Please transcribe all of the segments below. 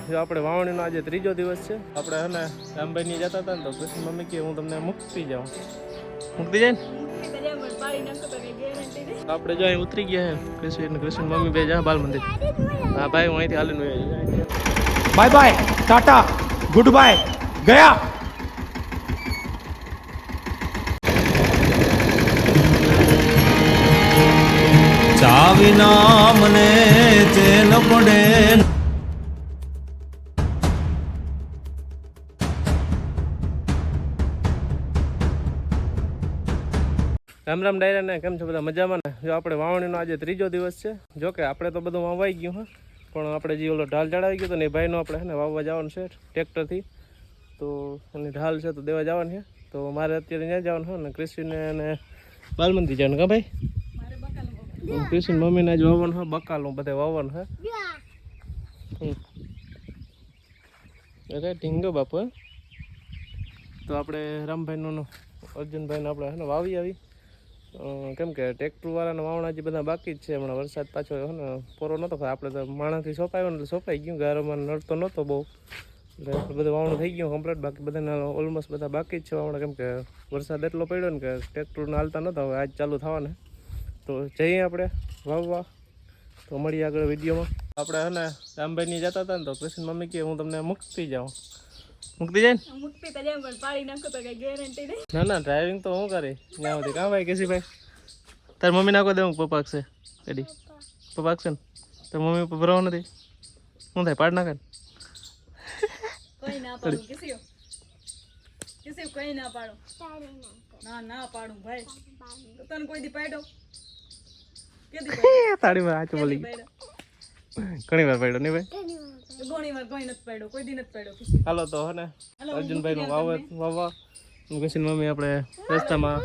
જો આપણે વાવણીનો આજે ત્રીજો દિવસ છે. આપણે હે ને રામભાઈની જતા હતા ને તો કૃષ્ણ મમ્મી કે હું તમને મૂકતી જાઉં. મૂકતી જાય ને આપણે જો અહીં ઉતરી ગયા છે કૃષ્ણ મમ્મી બે જા બાલ મંદિર. હા ભાઈ હું અહીંથી હાલીને bye bye tata good bye ગયા. ચાવિના મને ચેન પડે. રામ રામ ડાયરા ને કેમ છો બધા મજામાં ને? જો આપણે વાવણીનો આજે ત્રીજો દિવસ છે. જો કે આપણે તો બધું વાવાઈ ગયું હા, પણ આપણે જે ઓલો ઢાલ ચડાવી ગયો તો ને એ ભાઈનો આપણે છે ને વાવવા જવાનું છે ટ્રેક્ટરથી. તો એની ઢાલ છે તો દેવા જવાનું છે. તો મારે અત્યારે ત્યાં જવાનું હોય ને કૃષિને અને બાલમંદી જવાનું કા ભાઈ? કૃષિ મમ્મીને જ વાવવાનું હોય, બકાલું બધે વાવવાનું હોય. અરે ઢીંગો બાપુ. તો આપણે રામભાઈનું અર્જુનભાઈને આપણે હે ને વાવી આવી. કેમ કે ટ્રેક્ટરવાળાના વાવણા જે બધા બાકી જ છે. હમણાં વરસાદ પાછો હે ને પૂરો નહોતો. આપણે તો માણસથી સોંપાયો ને એટલે સોંપાઈ ગયું. ગારોમાં નડતો નહોતો બહુ, એટલે બધું વાવણું થઈ ગયું કમ્પ્લીટ. બાકી બધાના ઓલમોસ્ટ બધા બાકી જ છે વાવણા, કેમ કે વરસાદ એટલો પડ્યો ને કે ટ્રેક્ટરને હાલતા નહોતા. હવે આજ ચાલુ થવાને તો જઈએ આપણે વાવવા. તો મળીએ આગળ વિડીયોમાં. આપણે હે ને રામભાઈની જતા હતા ને તો કૃષ્ણ મમ્મી કે હું તમને મૂકતી જાઉં. મૂકતી જાય ને? ના ના ડ્રાઇવિંગ તો હું કરી ત્યાં સુધી. કાં ભાઈ કેસી ભાઈ તાર મમ્મી નાખો દે હું પપ્પા છે એડી પપ્પા છે ને તાર મમ્મી ઉપર ભરવા નથી. શું થાય પાડ નાખે તાળી માં આચું બોલી ઘણી વાર પડ્યો નહીં ભાઈ? હાલો તો હે ને અર્જુનભાઈ નું વાવવા કૃષ્ણ મમ્મી આપણે રસ્તામાં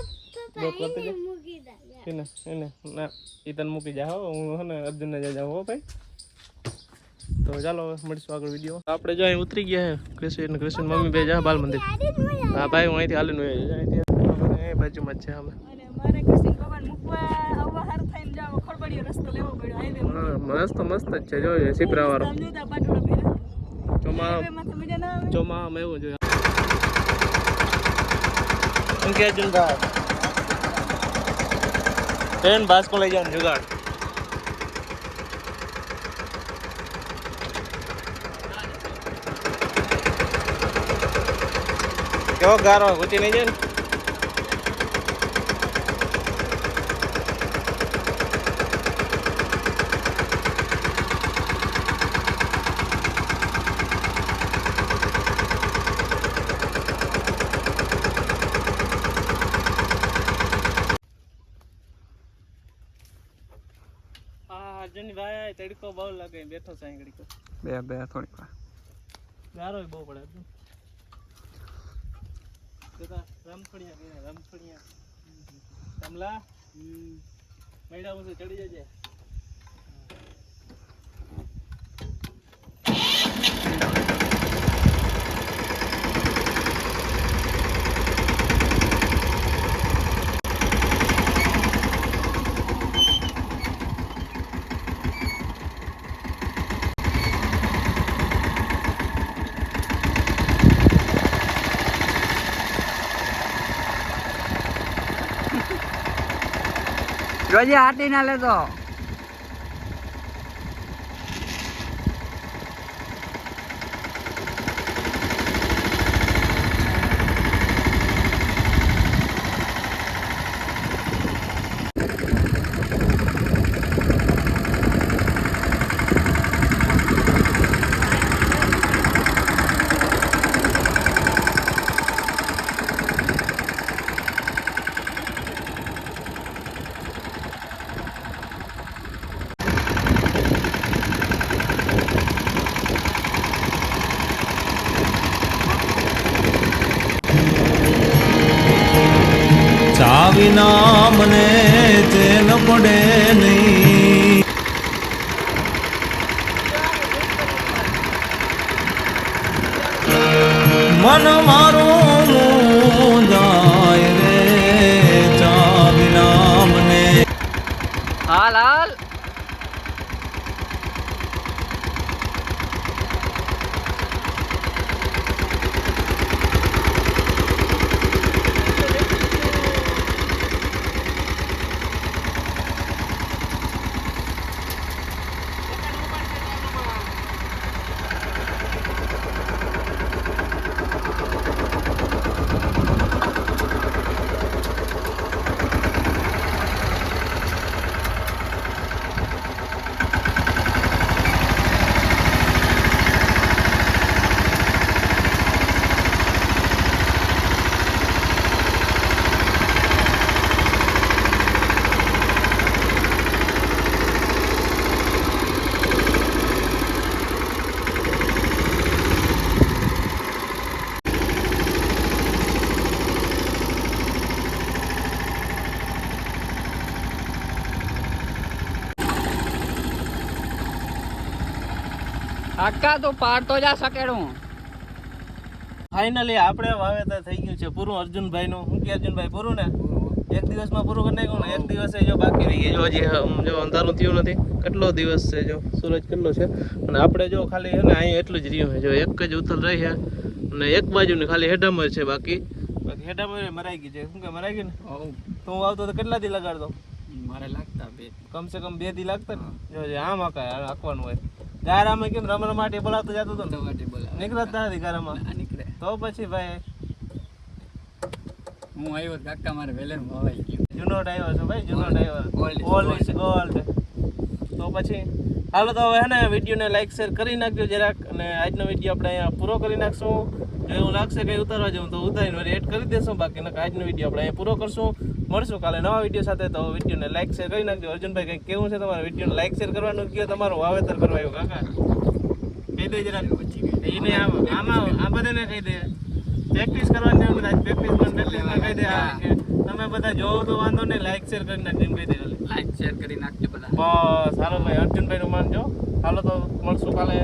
બ્લોક કરતી જાય ને એને ના એ તને મૂકી જાય હો. હું હે ને અર્જુનને જઈ જાઉં હો ભાઈ. તો ચાલો મળીશું આગળ વિડીયો. આપણે જો અહીં ઉતરી ગયા છે કૃષ્ણ મમ્મી બે જા બાલ મંદિર. હા ભાઈ હું અહીંથી હાલીને એ બાજુમાં જ છે અમે. રસ્તો મસ્ત જ છે જોઈએ સિપરા વાળો. ચોમામાં એવું જોઈએ. શું કે અર્જુનભાઈ ટ્રેન બાસ્કો લઈ જવાનું જુગાડ. કેવો ગારો ઘૂંચી નહીં જાય ને? ભાઈ તડકો બહુ લાગે બેઠો છે અહીં ઘડીકો. બે થોડીક વાર ગારો બહુ પડે. રમફળિયા કમલા મેડા હું ચડી જજે. રોજે હાટી ના લેતો. ચાવિના મને ચેન પડે નહીં. મન મારું જાય રે ચાવિના મને. હાલ હાલ કાકા તું પાડતો જા સકેડું. ફાઇનલી આપણે વાવેતર થઈ ગયું છે પૂરું અર્જુનભાઈનું. શું કે અર્જુનભાઈ પૂરું ને? એક દિવસમાં પૂરું કરી નાખ્યું ને? એક દિવસે જો બાકી રહી ગયા. જો હજી જો અંધારું થયું નથી. કેટલો દિવસ છે, જો સૂરજ કેટલો છે. અને આપણે જો ખાલી છે ને અહીં એટલું જ રહ્યું છે. જો એક જ ઉથલ રહી છે અને એક બાજુની ખાલી હેડામર છે. બાકી હેડામર મરાઈ ગઈ છે. શું કે મરાઈ ગઈ ને? તો હું આવતો તો કેટલા દી લગાડતો? મારે લાગતા બે કમસે કમ 2 દી લાગતા ને. જો આમ આંકવાનું હોય. ગારામાં કેમ રમવા માટે બોલાવતો જતો હતો ને? નીકળતા નથી ગારામાં. નીકળે તો પછી ભાઈ હું આવ્યો કાકા મારે વેલે વાવાઈ ગયું. જૂનો ડ્રાઈવર છો ભાઈ, જૂનો driver. Gold is all is gold. તો પછી હાલો તો હવે હે ને વિડીયોને લાઈક શેર કરી નાખજો જરાક. અને આજનો વિડીયો આપણે અહીંયા પૂરો કરી નાખશું. જો એવું લાગશે કંઈ ઉતારવા જવું તો ઉતારીને વળી એડ કરી દેશું. બાકી નકર આજનો વિડીયો આપણે અહીંયા પૂરો કરશું. મળશું કાલે નવા વિડીયો સાથે. તો વિડીયોને લાઈક શેર કરી નાખજો. અર્જુનભાઈ કંઈક કેવું છે તમારે? વિડીયોને લાઈક શેર કરવાનું કયો, તમારું વાવેતર કરવા આવ્યું કાકા કહી દે જરાક. એને આમાં આ બધાને કહી દે પ્રેક્ટિસ કરવાની જરૂર નથી. પ્રેક્ટિસ કહી દે કે તમે બધા જોવો તો વાંધો નહીં, લાઈક શેર કરી નાખજો એમ કહી દે. લાઈક શેર કરી નાખજો બધા. બસ હાલો ભાઈ, અર્જુનભાઈનું માનજો. હાલો તો મળશું કાલે.